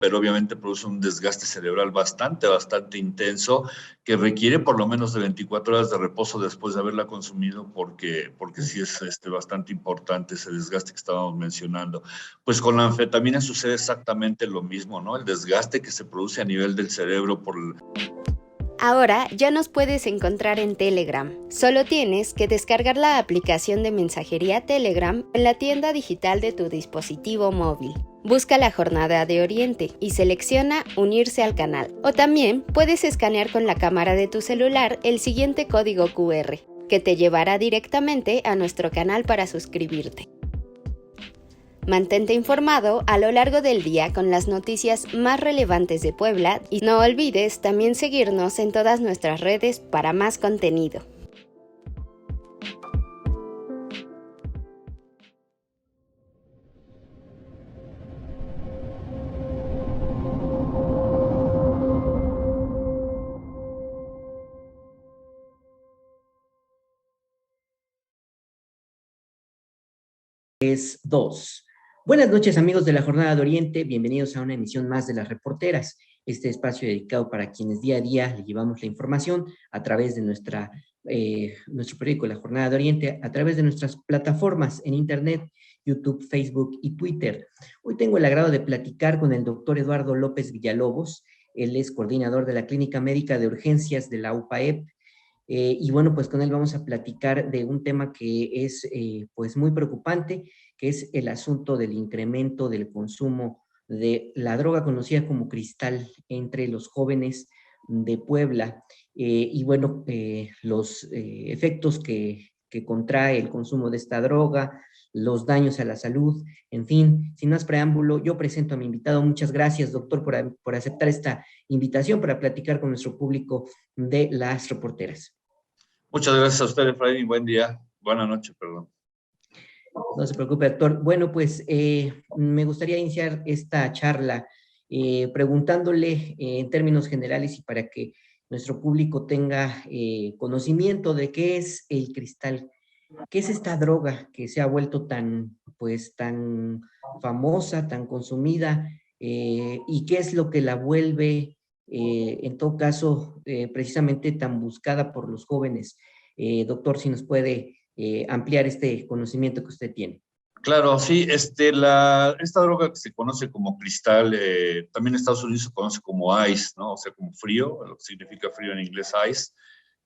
pero obviamente produce un desgaste cerebral bastante intenso, que requiere por lo menos de 24 horas de reposo después de haberla consumido, porque sí es bastante importante ese desgaste que estábamos mencionando. Pues con la anfetamina sucede exactamente lo mismo, ¿no? El desgaste que se produce a nivel del cerebro por... Ahora ya nos puedes encontrar en Telegram. Solo tienes que descargar la aplicación de mensajería Telegram en la tienda digital de tu dispositivo móvil. Busca la Jornada de Oriente y selecciona Unirse al canal. O también puedes escanear con la cámara de tu celular el siguiente código QR, que te llevará directamente a nuestro canal para suscribirte. Mantente informado a lo largo del día con las noticias más relevantes de Puebla y no olvides también seguirnos en todas nuestras redes para más contenido. Es 2. Buenas noches, amigos de la Jornada de Oriente. Bienvenidos a una emisión más de Las Reporteras, este espacio dedicado para quienes día a día le llevamos la información a través de nuestro periódico La Jornada de Oriente, a través de nuestras plataformas en Internet, YouTube, Facebook y Twitter. Hoy tengo el agrado de platicar con el doctor Eduardo López Villalobos. Él es coordinador de la Clínica Médica de Urgencias de la UPAEP. Y bueno, pues con él vamos a platicar de un tema que es pues muy preocupante, que es el asunto del incremento del consumo de la droga conocida como cristal entre los jóvenes de Puebla. Y bueno, los efectos que contrae el consumo de esta droga, los daños a la salud, en fin, sin más preámbulo, yo presento a mi invitado. Muchas gracias, doctor, por aceptar esta invitación para platicar con nuestro público de Las Reporteras. Muchas gracias a usted, Efraín, y buen día. Buenas noches, perdón. No se preocupe, doctor. Bueno, pues me gustaría iniciar esta charla preguntándole en términos generales y para que nuestro público tenga conocimiento de qué es el cristal, qué es esta droga que se ha vuelto pues, tan famosa, tan consumida, y qué es lo que la vuelve, en todo caso, precisamente tan buscada por los jóvenes. Doctor, si nos puede ampliar este conocimiento que usted tiene. Claro, sí, esta droga que se conoce como cristal, también en Estados Unidos se conoce como ice, ¿no? O sea, como frío, lo que significa frío en inglés ice,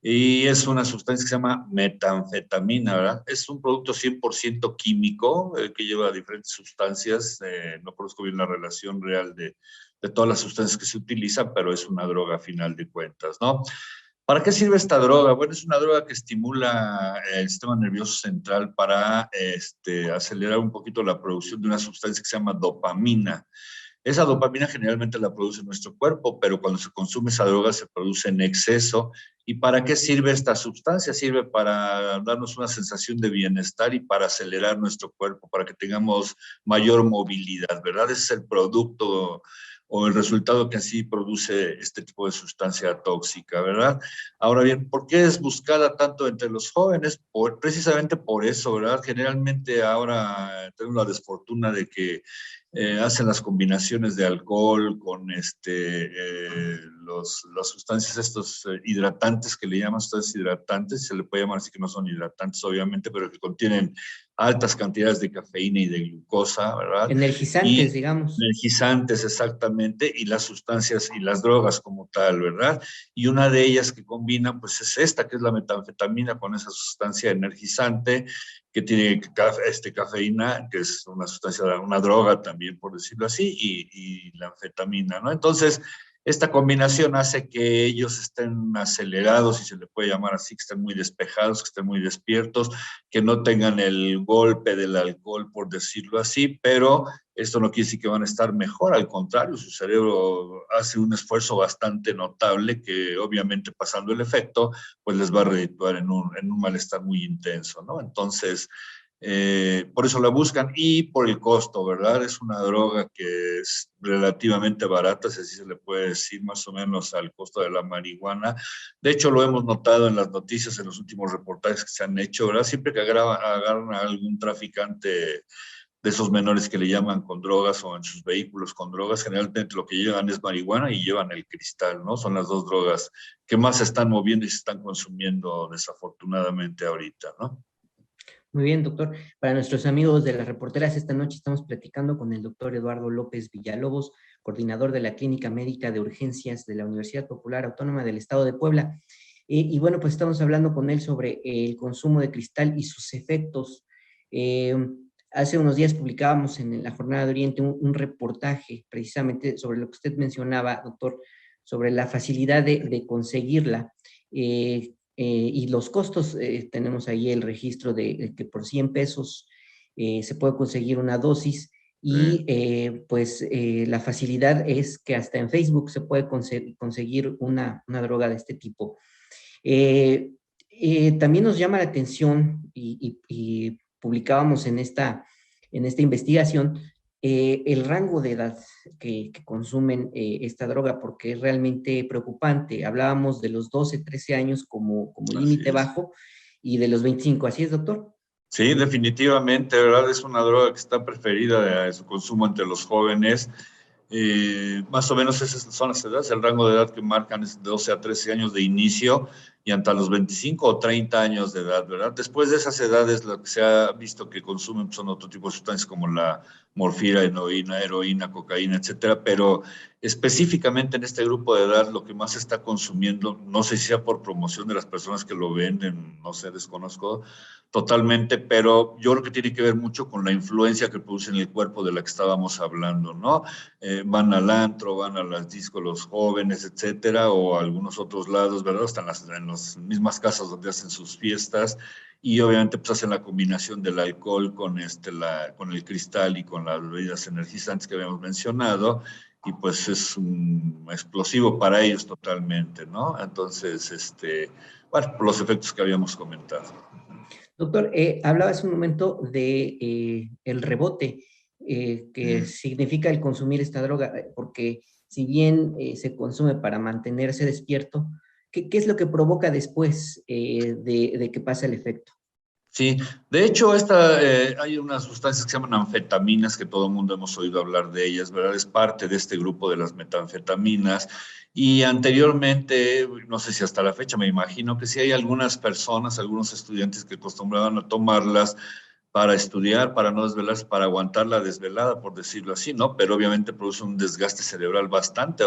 y es una sustancia que se llama metanfetamina, ¿verdad? Es un producto 100% químico que lleva diferentes sustancias, no conozco bien la relación real de todas las sustancias que se utilizan, pero es una droga a final de cuentas, ¿no? ¿Para qué sirve esta droga? Bueno, es una droga que estimula el sistema nervioso central para acelerar un poquito la producción de una sustancia que se llama dopamina. Esa dopamina generalmente la produce nuestro cuerpo, pero cuando se consume esa droga se produce en exceso. ¿Y para qué sirve esta sustancia? Sirve para darnos una sensación de bienestar y para acelerar nuestro cuerpo, para que tengamos mayor movilidad, ¿verdad? Ese es el producto o el resultado que así produce este tipo de sustancia tóxica, ¿verdad? Ahora bien, ¿por qué es buscada tanto entre los jóvenes? Precisamente por eso, ¿verdad? Generalmente ahora tenemos la desfortuna de que hacen las combinaciones de alcohol con las sustancias estos hidratantes que le llaman sustancias hidratantes, se le puede llamar así, que no son hidratantes obviamente, pero que contienen altas cantidades de cafeína y de glucosa, ¿verdad? Energizantes, digamos. Energizantes, exactamente, y las sustancias y las drogas como tal, ¿verdad? Y una de ellas que combina, pues es esta, que es la metanfetamina con esa sustancia energizante que tiene cafeína, que es una sustancia, una droga también, por decirlo así, y la anfetamina, ¿no? Entonces, esta combinación hace que ellos estén acelerados, si se le puede llamar así, que estén muy despejados, que estén muy despiertos, que no tengan el golpe del alcohol, por decirlo así, pero esto no quiere decir que van a estar mejor, al contrario, su cerebro hace un esfuerzo bastante notable que obviamente pasando el efecto, pues les va a redituar en un malestar muy intenso, ¿no? Entonces, por eso la buscan y por el costo, ¿verdad? Es una droga que es relativamente barata, si así se le puede decir, más o menos al costo de la marihuana. De hecho, lo hemos notado en las noticias, en los últimos reportajes que se han hecho, ¿verdad? Siempre que agarran a algún traficante de esos menores que le llaman con drogas o en sus vehículos con drogas, generalmente lo que llevan es marihuana y llevan el cristal, ¿no? Son las dos drogas que más se están moviendo y se están consumiendo desafortunadamente ahorita, ¿no? Muy bien, doctor. Para nuestros amigos de las reporteras, esta noche estamos platicando con el doctor Eduardo López Villalobos, coordinador de la Clínica Médica de Urgencias de la Universidad Popular Autónoma del Estado de Puebla. Y bueno, pues estamos hablando con él sobre el consumo de cristal y sus efectos. Eh, Hace unos días publicábamos en la Jornada de Oriente un reportaje precisamente sobre lo que usted mencionaba, doctor, sobre la facilidad de conseguirla. Y los costos, tenemos ahí el registro de que por 100 pesos se puede conseguir una dosis y pues la facilidad es que hasta en Facebook se puede conseguir una droga de este tipo. Eh, También nos llama la atención y publicábamos en esta investigación el rango de edad que consumen esta droga, porque es realmente preocupante. Hablábamos de los 12, 13 años como Así límite es. bajo y de los 25. ¿Así es, doctor? Sí, definitivamente, ¿verdad? Es una droga que está preferida de su consumo entre los jóvenes. Más o menos esas son las edades, el rango de edad que marcan es de 12 a 13 años de inicio y hasta los 25 o 30 años de edad, ¿verdad? Después de esas edades, lo que se ha visto que consumen son otro tipo de sustancias como la morfina, heroína, cocaína, etcétera, pero específicamente en este grupo de edad lo que más se está consumiendo, no sé si sea por promoción de las personas que lo venden, no sé, desconozco totalmente, pero yo creo que tiene que ver mucho con la influencia que produce en el cuerpo de la que estábamos hablando, ¿no? Van al antro, van a las discos los jóvenes, etcétera, o a algunos otros lados, ¿verdad? Están en las mismas casas donde hacen sus fiestas y obviamente pues hacen la combinación del alcohol con, con el cristal y con las bebidas energizantes que habíamos mencionado y pues es un explosivo para ellos totalmente, ¿no? Entonces, bueno, por los efectos que habíamos comentado. Doctor, hablaba hace un momento de el rebote que Mm. significa el consumir esta droga, porque si bien se consume para mantenerse despierto, ¿qué es lo que provoca después de que pasa el efecto? Sí, de hecho, hay unas sustancias que se llaman anfetaminas, que todo el mundo hemos oído hablar de ellas, ¿verdad? Es parte de este grupo de las metanfetaminas. Y anteriormente, no sé si hasta la fecha, me imagino que sí hay algunas personas, algunos estudiantes que acostumbraban a tomarlas para estudiar, para no desvelarse, para aguantar la desvelada, por decirlo así, ¿no? Pero obviamente produce un desgaste cerebral bastante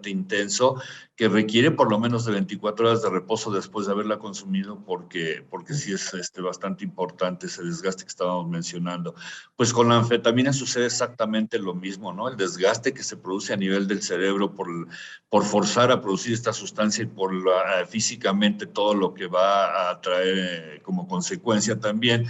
intenso que requiere por lo menos de 24 horas de reposo después de haberla consumido porque sí es bastante importante ese desgaste que estábamos mencionando. Pues con la anfetamina sucede exactamente lo mismo, ¿no? El desgaste que se produce a nivel del cerebro por forzar a producir esta sustancia y por físicamente todo lo que va a traer como consecuencia también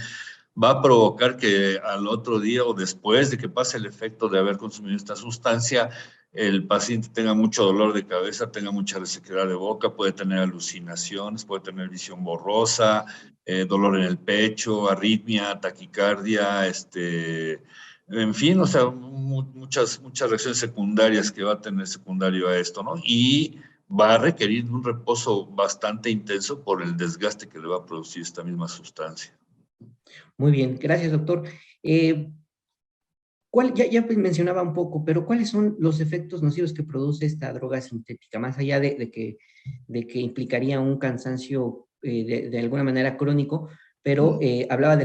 va a provocar que al otro día o después de que pase el efecto de haber consumido esta sustancia, el paciente tenga mucho dolor de cabeza, tenga mucha resequedad de boca, puede tener alucinaciones, puede tener visión borrosa, dolor en el pecho, arritmia, taquicardia, en fin, o sea, muchas reacciones secundarias que va a tener secundario a esto, ¿no? Y va a requerir un reposo bastante intenso por el desgaste que le va a producir esta misma sustancia. Muy bien, gracias, doctor. Ya pues mencionaba un poco, pero ¿cuáles son los efectos nocivos que produce esta droga sintética? Más allá de que implicaría un cansancio de alguna manera crónico, pero hablaba de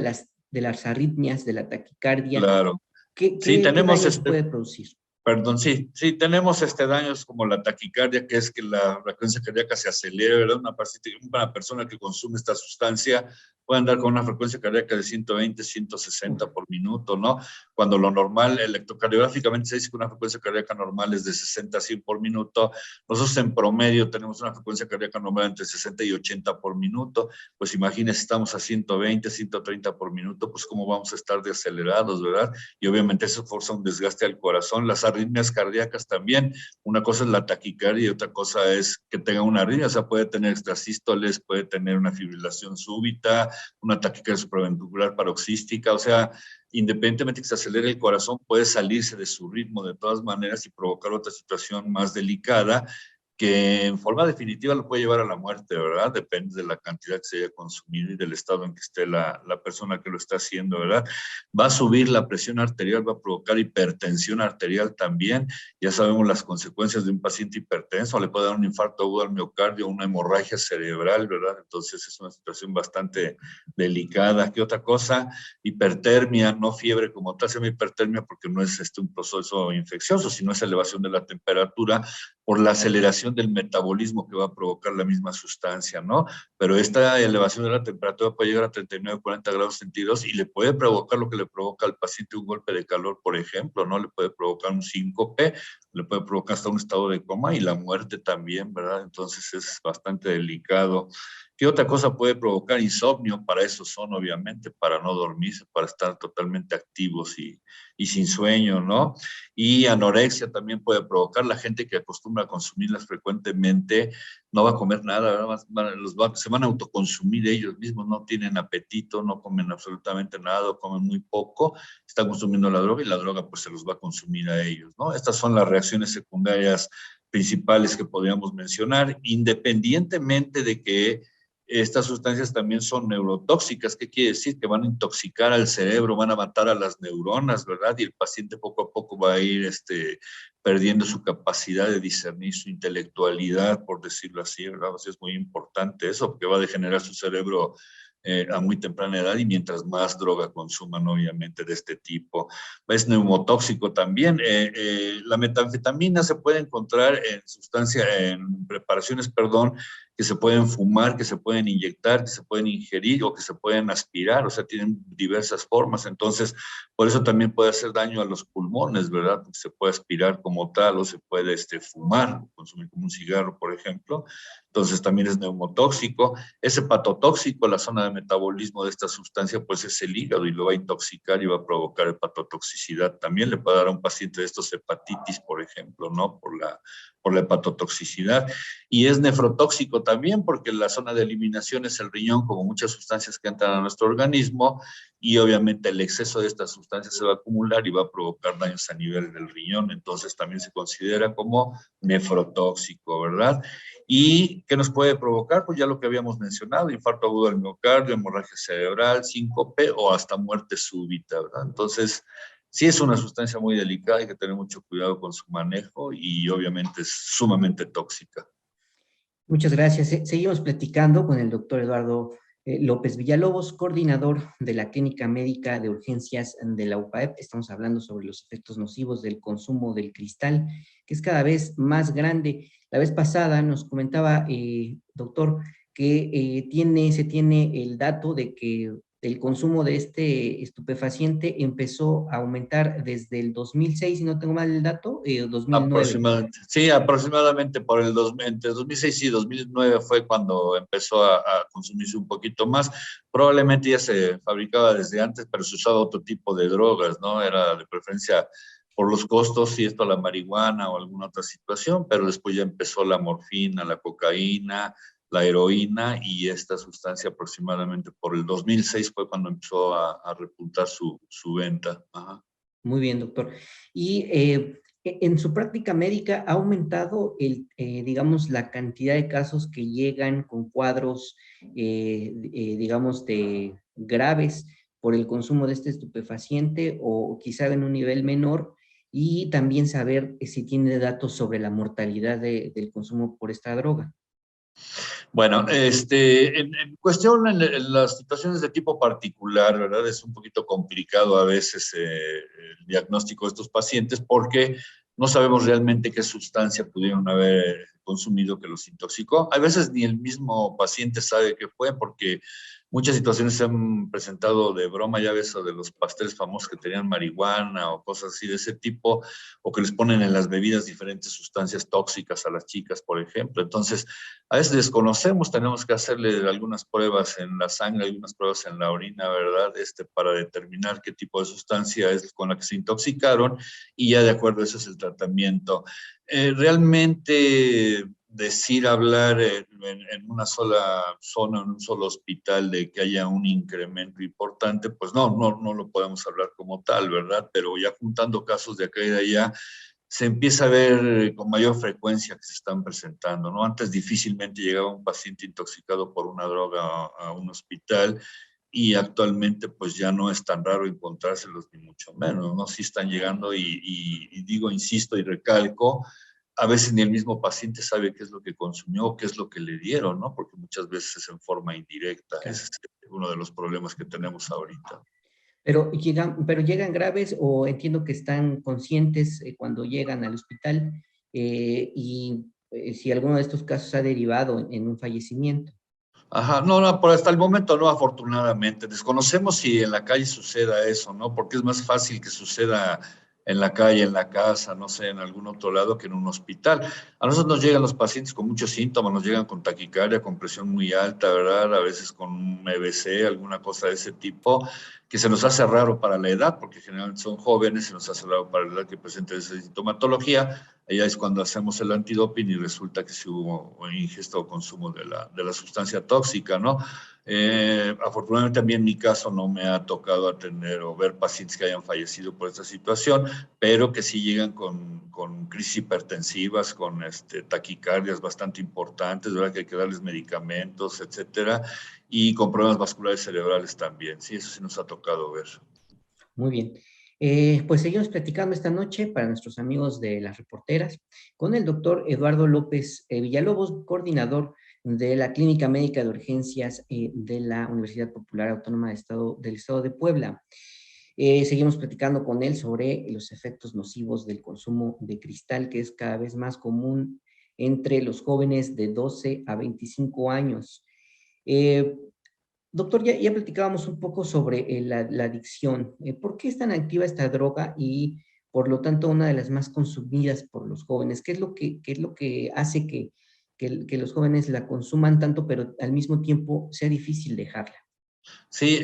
las arritmias, de la taquicardia. Claro. Sí, ¿Qué tenemos daños puede producir? Perdón, sí, sí, tenemos daños como la taquicardia, que es que la frecuencia cardíaca se acelere, ¿verdad? Una persona que consume esta sustancia puede andar con una frecuencia cardíaca de 120, 160 por minuto, ¿no? Cuando lo normal, electrocardiográficamente se dice que una frecuencia cardíaca normal es de 60 a 100 por minuto. Nosotros en promedio tenemos una frecuencia cardíaca normal entre 60 y 80 por minuto. Pues imagínense, estamos a 120, 130 por minuto, pues cómo vamos a estar deacelerados, ¿verdad? Y obviamente eso forza un desgaste al corazón. Las arritmias cardíacas también. Una cosa es la taquicardia y otra cosa es que tenga una arritmia. O sea, puede tener extrasístoles, puede tener una fibrilación súbita, una taquicardia supraventricular paroxística. O sea, independientemente que se acelere el corazón, puede salirse de su ritmo de todas maneras y provocar otra situación más delicada que en forma definitiva lo puede llevar a la muerte, ¿verdad? Depende de la cantidad que se haya consumido y del estado en que esté la persona que lo está haciendo, ¿verdad? Va a subir la presión arterial, va a provocar hipertensión arterial también. Ya sabemos las consecuencias de un paciente hipertenso, le puede dar un infarto agudo al miocardio, una hemorragia cerebral, ¿verdad? Entonces es una situación bastante delicada. ¿Qué otra cosa? Hipertermia, no fiebre como tal, se llama hipertermia porque no es un proceso infeccioso, sino es elevación de la temperatura por la aceleración del metabolismo que va a provocar la misma sustancia, ¿no? Pero esta elevación de la temperatura puede llegar a 39, 40 grados centígrados y le puede provocar lo que le provoca al paciente un golpe de calor, por ejemplo, ¿no? Le puede provocar un síncope, le puede provocar hasta un estado de coma y la muerte también, ¿verdad? Entonces es bastante delicado. ¿Qué otra cosa puede provocar insomnio? Para eso son, obviamente, para no dormirse, para estar totalmente activos y sin sueño, ¿no? Y anorexia también puede provocar. La gente que acostumbra a consumirlas frecuentemente no va a comer nada, se van a autoconsumir ellos mismos, no tienen apetito, no comen absolutamente nada, comen muy poco, están consumiendo la droga y la droga pues se los va a consumir a ellos, ¿no? Estas son las reacciones secundarias principales que podríamos mencionar, independientemente de que estas sustancias también son neurotóxicas. ¿Qué quiere decir? Que van a intoxicar al cerebro, van a matar a las neuronas, ¿verdad? Y el paciente poco a poco va a ir perdiendo su capacidad de discernir, su intelectualidad, por decirlo así, ¿verdad? O sea, es muy importante eso, porque va a degenerar su cerebro a muy temprana edad y mientras más droga consuman, obviamente, de este tipo. Es neumotóxico también. La metanfetamina se puede encontrar en preparaciones, perdón, que se pueden fumar, que se pueden inyectar, que se pueden ingerir o que se pueden aspirar, o sea, tienen diversas formas. Entonces, por eso también puede hacer daño a los pulmones, ¿verdad? Porque se puede aspirar como tal o se puede fumar, consumir como un cigarro, por ejemplo. Entonces, también es neumotóxico. Es hepatotóxico, la zona de metabolismo de esta sustancia, pues es el hígado y lo va a intoxicar y va a provocar hepatotoxicidad. También le puede dar a un paciente de estos hepatitis, por ejemplo, ¿no? Por la hepatotoxicidad. Y es nefrotóxico también porque la zona de eliminación es el riñón, como muchas sustancias que entran a nuestro organismo, y obviamente el exceso de estas sustancias se va a acumular y va a provocar daños a nivel del riñón. Entonces también se considera como nefrotóxico, ¿verdad? ¿Y qué nos puede provocar? Pues ya lo que habíamos mencionado, infarto agudo del miocardio, hemorragia cerebral, síncope o hasta muerte súbita, ¿verdad? Entonces, sí es una sustancia muy delicada, hay que tener mucho cuidado con su manejo y obviamente es sumamente tóxica. Muchas gracias. Seguimos platicando con el doctor Eduardo López Villalobos, coordinador de la Clínica Médica de Urgencias de la UPAEP. Estamos hablando sobre los efectos nocivos del consumo del cristal, que es cada vez más grande. La vez pasada nos comentaba, doctor, que se tiene el dato de que el consumo de este estupefaciente empezó a aumentar desde el 2006, si no tengo mal el dato, 2009. Aproximadamente, sí, aproximadamente por entre 2006 y 2009 fue cuando empezó a consumirse un poquito más. Probablemente ya se fabricaba desde antes, pero se usaba otro tipo de drogas, ¿no? Era de preferencia por los costos, y esto la marihuana o alguna otra situación, pero después ya empezó la morfina, la cocaína, la heroína, y esta sustancia aproximadamente por el 2006 fue cuando empezó a repuntar su venta. Ajá. Muy bien, doctor. Y en su práctica médica ha aumentado digamos, la cantidad de casos que llegan con cuadros, digamos, de graves por el consumo de este estupefaciente o quizá en un nivel menor, y también saber si tiene datos sobre la mortalidad del consumo por esta droga. Bueno, en cuestión, en las situaciones de tipo particular, ¿verdad? Es un poquito complicado a veces el diagnóstico de estos pacientes porque no sabemos realmente qué sustancia pudieron haber consumido que los intoxicó. A veces ni el mismo paciente sabe qué fue porque muchas situaciones se han presentado de broma, ya ves, o de los pasteles famosos que tenían marihuana o cosas así de ese tipo, o que les ponen en las bebidas diferentes sustancias tóxicas a las chicas, por ejemplo. Entonces, a veces desconocemos, tenemos que hacerle algunas pruebas en la sangre, algunas pruebas en la orina, ¿verdad? Para determinar qué tipo de sustancia es con la que se intoxicaron y ya de acuerdo, ese es el tratamiento. Realmente hablar en una sola zona, en un solo hospital, de que haya un incremento importante, pues no lo podemos hablar como tal, ¿verdad? Pero ya juntando casos de acá y de allá, se empieza a ver con mayor frecuencia que se están presentando, ¿no? Antes difícilmente llegaba un paciente intoxicado por una droga a un hospital y actualmente pues ya no es tan raro encontrárselos ni mucho menos, ¿no? Sí están llegando y digo, insisto y recalco, a veces ni el mismo paciente sabe qué es lo que consumió, qué es lo que le dieron, ¿no? Porque muchas veces es en forma indirecta. Claro. Ese es uno de los problemas que tenemos ahorita. Pero llegan graves o entiendo que están conscientes cuando llegan al hospital y si alguno de estos casos ha derivado en un fallecimiento. Ajá, no, no, por hasta el momento no, afortunadamente. Desconocemos si en la calle suceda eso, ¿no? Porque es más fácil que suceda en la calle, en la casa, no sé, en algún otro lado que en un hospital. A nosotros nos llegan los pacientes con muchos síntomas, nos llegan con taquicardia, con presión muy alta, ¿verdad? A veces con un MBC, alguna cosa de ese tipo, que se nos hace raro para la edad, porque generalmente son jóvenes, se nos hace raro para la edad que presenten esa sintomatología. Allá es cuando hacemos el antidoping y resulta que sí hubo ingesta o consumo de la sustancia tóxica, ¿no? Afortunadamente a mí en mi caso no me ha tocado atender o ver pacientes que hayan fallecido por esta situación, pero que sí llegan con crisis hipertensivas, con taquicardias bastante importantes, ¿verdad? Que hay que darles medicamentos, etcétera, y con problemas vasculares cerebrales también. Sí, eso sí nos ha tocado ver. Muy bien. Pues seguimos platicando esta noche para nuestros amigos de las reporteras con el doctor Eduardo López Villalobos, coordinador de la Clínica Médica de Urgencias de la Universidad Popular Autónoma del Estado de Puebla. Seguimos platicando con él sobre los efectos nocivos del consumo de cristal, que es cada vez más común entre los jóvenes de 12 a 25 años. Eh, Doctor, ya platicábamos un poco sobre la adicción. ¿Por qué es tan activa esta droga y, por lo tanto, una de las más consumidas por los jóvenes? ¿Qué es lo que hace que los jóvenes la consuman tanto, pero al mismo tiempo sea difícil dejarla? Sí,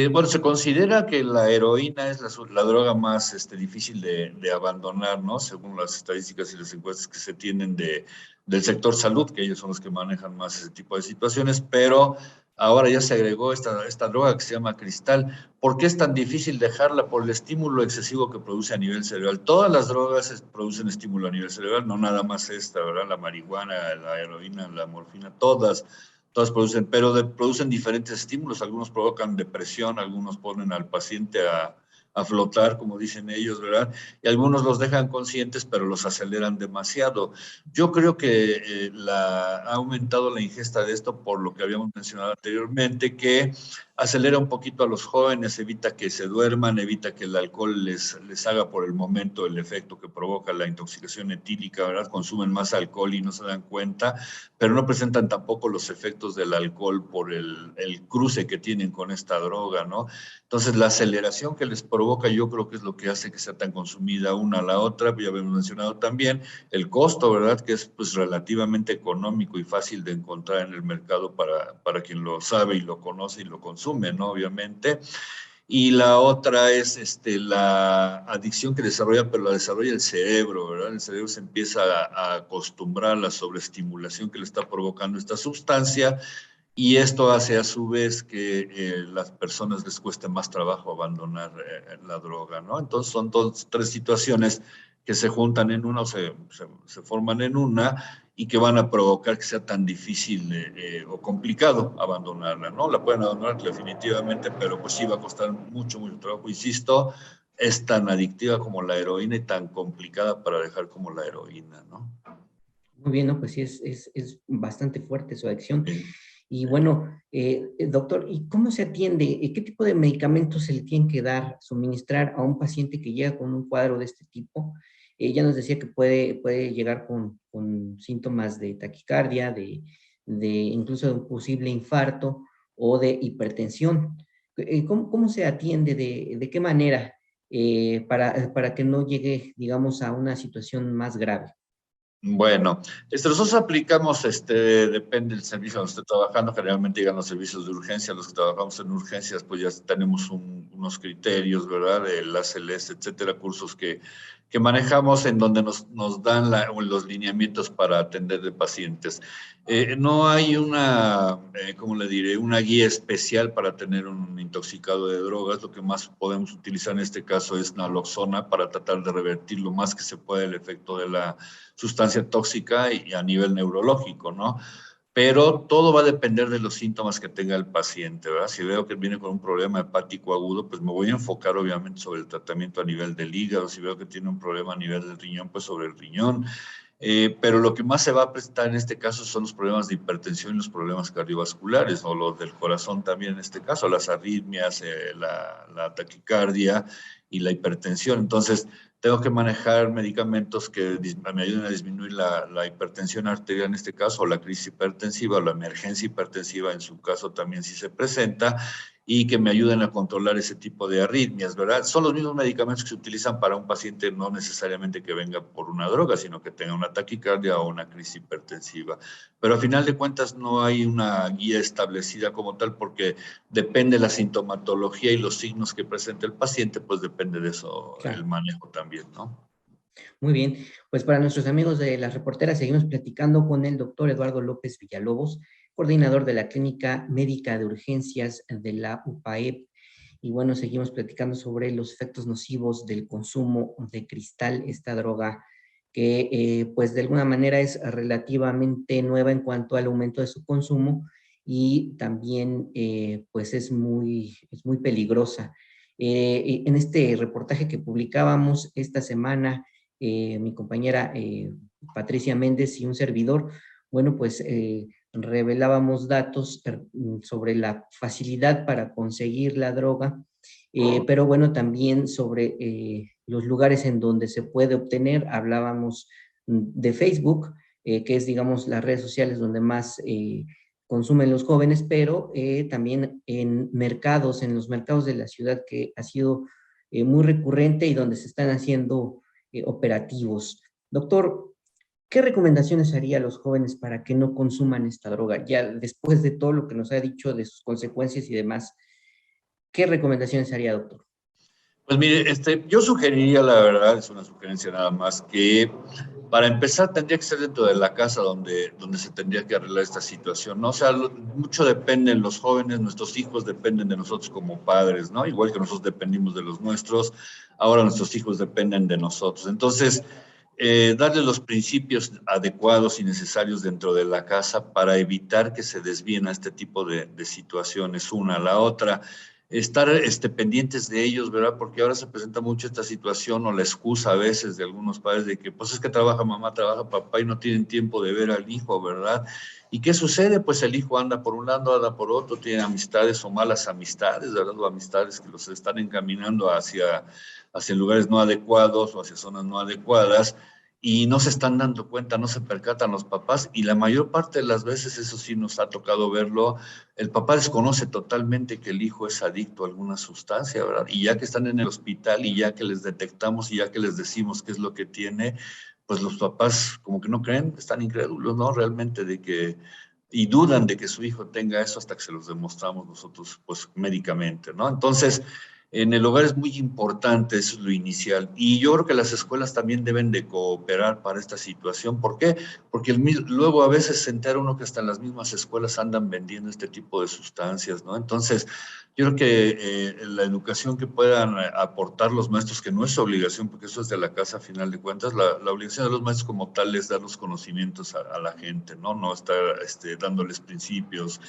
bueno, se considera que la heroína es la droga más difícil de abandonar, ¿no? Según las estadísticas y las encuestas que se tienen del sector salud, que ellos son los que manejan más ese tipo de situaciones, pero ahora ya se agregó esta droga que se llama cristal. ¿Por qué es tan difícil dejarla? Por el estímulo excesivo que produce a nivel cerebral. Todas las drogas producen estímulo a nivel cerebral, no nada más esta, ¿verdad? La marihuana, la heroína, la morfina, todas producen, pero producen diferentes estímulos. Algunos provocan depresión, algunos ponen al paciente a flotar, como dicen ellos, ¿verdad? Y algunos los dejan conscientes, pero los aceleran demasiado. Yo creo que ha aumentado la ingesta de esto por lo que habíamos mencionado anteriormente, que acelera un poquito a los jóvenes, evita que se duerman, evita que el alcohol les haga por el momento el efecto que provoca la intoxicación etílica, ¿verdad? Consumen más alcohol y no se dan cuenta, pero no presentan tampoco los efectos del alcohol por el cruce que tienen con esta droga, ¿no? Entonces, la aceleración que les provoca yo creo que es lo que hace que sea tan consumida una a la otra. Ya habíamos mencionado también el costo, ¿verdad? Que es pues relativamente económico y fácil de encontrar en el mercado para quien lo sabe y lo conoce y lo consume, ¿no? Obviamente. Y la otra es la adicción que desarrolla, pero la desarrolla el cerebro, ¿verdad? El cerebro se empieza a acostumbrar a la sobreestimulación que le está provocando esta sustancia y esto hace a su vez que las personas les cueste más trabajo abandonar la droga, ¿no? Entonces son tres situaciones que se juntan en una o se forman en una y que van a provocar que sea tan difícil o complicado abandonarla, ¿no? La pueden abandonar definitivamente, pero pues sí va a costar mucho, mucho trabajo. Insisto, es tan adictiva como la heroína y tan complicada para dejar como la heroína, ¿no? Muy bien, ¿no? Pues sí, es bastante fuerte su adicción. Sí. Y bueno, doctor, ¿y cómo se atiende? ¿Qué tipo de medicamentos se le tienen que dar, suministrar a un paciente que llega con un cuadro de este tipo? Ya nos decía que puede llegar con síntomas de taquicardia, de incluso de un posible infarto o de hipertensión. ¿Cómo se atiende? ¿De qué manera? Para que no llegue, digamos, a una situación más grave. Bueno, nosotros aplicamos, depende del servicio donde esté trabajando, generalmente llegan los servicios de urgencia, los que trabajamos en urgencias, pues ya tenemos unos criterios, ¿verdad? De la CELES, etcétera, cursos que que manejamos en donde nos dan los lineamientos para atender de pacientes. No hay una, ¿cómo le diré? Una guía especial para tener un intoxicado de drogas. Lo que más podemos utilizar en este caso es naloxona para tratar de revertir lo más que se puede el efecto de la sustancia tóxica y a nivel neurológico, ¿no? Pero todo va a depender de los síntomas que tenga el paciente, ¿verdad? Si veo que viene con un problema hepático agudo, pues me voy a enfocar obviamente sobre el tratamiento a nivel del hígado. Si veo que tiene un problema a nivel del riñón, pues sobre el riñón. Pero lo que más se va a presentar en este caso son los problemas de hipertensión y los problemas cardiovasculares, o los del corazón también en este caso, las arritmias, la taquicardia y la hipertensión. Entonces, tengo que manejar medicamentos que me ayuden a disminuir la hipertensión arterial en este caso, o la crisis hipertensiva, o la emergencia hipertensiva en su caso también si se presenta, y que me ayuden a controlar ese tipo de arritmias, ¿verdad? Son los mismos medicamentos que se utilizan para un paciente, no necesariamente que venga por una droga, sino que tenga una taquicardia o una crisis hipertensiva. Pero a final de cuentas no hay una guía establecida como tal, porque depende de la sintomatología y los signos que presenta el paciente, pues depende de eso, Claro. el manejo también, ¿no? Muy bien, pues para nuestros amigos de las reporteras, seguimos platicando con el doctor Eduardo López Villalobos, coordinador de la Clínica Médica de Urgencias de la UPAEP. Y bueno, seguimos platicando sobre los efectos nocivos del consumo de cristal, esta droga que pues de alguna manera es relativamente nueva en cuanto al aumento de su consumo y también pues es muy peligrosa. En este reportaje que publicábamos esta semana, mi compañera Patricia Méndez y un servidor, bueno, pues revelábamos datos sobre la facilidad para conseguir la droga, pero bueno, también sobre los lugares en donde se puede obtener. Hablábamos de Facebook, que es, digamos, las redes sociales donde más consumen los jóvenes, pero también en mercados, en los mercados de la ciudad, que ha sido muy recurrente y donde se están haciendo operativos. Doctor, ¿qué recomendaciones haría a los jóvenes para que no consuman esta droga? Ya después de todo lo que nos ha dicho de sus consecuencias y demás, ¿qué recomendaciones haría, doctor? Pues mire, yo sugeriría, la verdad, es una sugerencia nada más, que para empezar tendría que ser dentro de la casa donde se tendría que arreglar esta situación, ¿no? O sea, mucho dependen los jóvenes, nuestros hijos dependen de nosotros como padres, ¿no? Igual que nosotros dependimos de los nuestros, ahora nuestros hijos dependen de nosotros. Entonces, darle los principios adecuados y necesarios dentro de la casa para evitar que se desvíen a este tipo de situaciones. Una, la otra, estar pendientes de ellos, ¿verdad? Porque ahora se presenta mucho esta situación o la excusa a veces de algunos padres de que pues es que trabaja mamá, trabaja papá y no tienen tiempo de ver al hijo, ¿verdad? ¿Y qué sucede? Pues el hijo anda por un lado, anda por otro, tiene amistades o malas amistades, ¿verdad? O amistades que los están encaminando hacia lugares no adecuados o hacia zonas no adecuadas, y no se están dando cuenta, no se percatan los papás, y la mayor parte de las veces, eso sí nos ha tocado verlo, el papá desconoce totalmente que el hijo es adicto a alguna sustancia, ¿verdad? Y ya que están en el hospital y ya que les detectamos y ya que les decimos qué es lo que tiene, pues los papás como que no creen, están incrédulos, ¿no? Realmente de que, y dudan de que su hijo tenga eso hasta que se los demostramos nosotros, pues médicamente, ¿no? Entonces, en el hogar es muy importante, eso es lo inicial. Y yo creo que las escuelas también deben de cooperar para esta situación. ¿Por qué? Porque luego a veces se entera uno que hasta en las mismas escuelas andan vendiendo este tipo de sustancias, ¿no? Entonces, yo creo que la educación que puedan aportar los maestros, que no es su obligación, porque eso es de la casa a final de cuentas, la obligación de los maestros como tal es dar los conocimientos a la gente, ¿no? No estar dándoles principios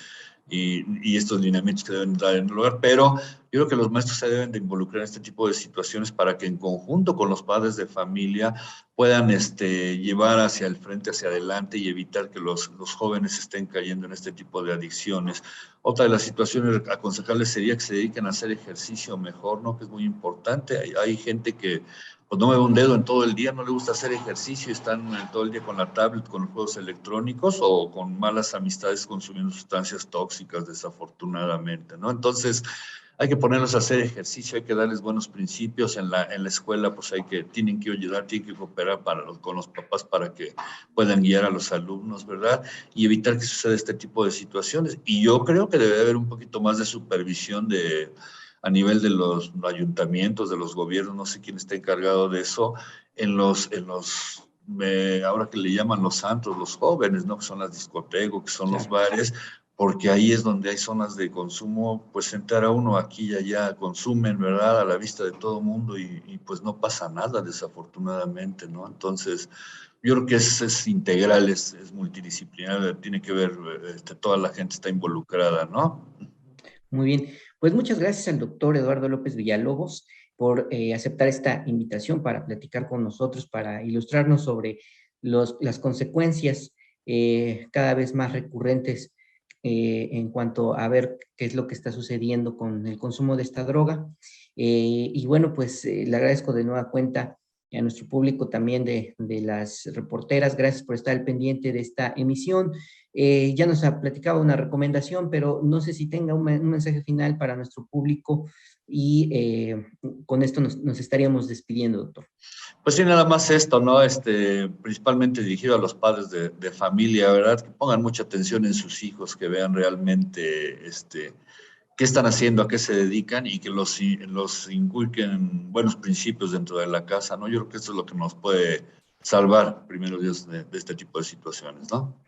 y estos lineamientos que deben dar en el hogar, pero yo creo que los maestros se deben de involucrar en este tipo de situaciones para que en conjunto con los padres de familia puedan llevar hacia el frente, hacia adelante y evitar que los jóvenes estén cayendo en este tipo de adicciones. Otra de las situaciones aconsejables sería que se dediquen a hacer ejercicio mejor, ¿no? Que es muy importante. Hay gente que pues no mueve un dedo en todo el día, no le gusta hacer ejercicio, están todo el día con la tablet, con los juegos electrónicos o con malas amistades consumiendo sustancias tóxicas, desafortunadamente, ¿no? Entonces, hay que ponerlos a hacer ejercicio, hay que darles buenos principios. En la escuela, pues tienen que ayudar, tienen que cooperar con los papás para que puedan guiar a los alumnos, ¿verdad? Y evitar que suceda este tipo de situaciones. Y yo creo que debe haber un poquito más de supervisión a nivel de los ayuntamientos, de los gobiernos, no sé quién está encargado de eso, ahora que le llaman los antros, los jóvenes, ¿no? Que son las discotecas, que son los bares, porque ahí es donde hay zonas de consumo, pues entrar a uno aquí y allá, consumen, ¿verdad? A la vista de todo el mundo y pues no pasa nada, desafortunadamente, ¿no? Entonces, yo creo que es integral, es multidisciplinar, tiene que ver, toda la gente está involucrada, ¿no? Muy bien, pues muchas gracias al doctor Eduardo López Villalobos por aceptar esta invitación para platicar con nosotros, para ilustrarnos sobre las consecuencias cada vez más recurrentes en cuanto a ver qué es lo que está sucediendo con el consumo de esta droga. Y bueno, pues le agradezco de nueva cuenta a nuestro público también de las reporteras. Gracias por estar al pendiente de esta emisión. Ya nos ha platicado una recomendación, pero no sé si tenga un mensaje final para nuestro público y con esto nos estaríamos despidiendo, doctor. Pues sí, nada más esto, ¿no? Principalmente dirigido a los padres de familia, ¿verdad? Que pongan mucha atención en sus hijos, que vean realmente, qué están haciendo, a qué se dedican y que los inculquen buenos principios dentro de la casa, ¿no? Yo creo que eso es lo que nos puede salvar, primero Dios, de este tipo de situaciones, ¿no?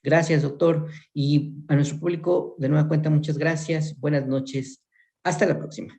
Gracias, doctor. Y a nuestro público, de nueva cuenta, muchas gracias. Buenas noches. Hasta la próxima.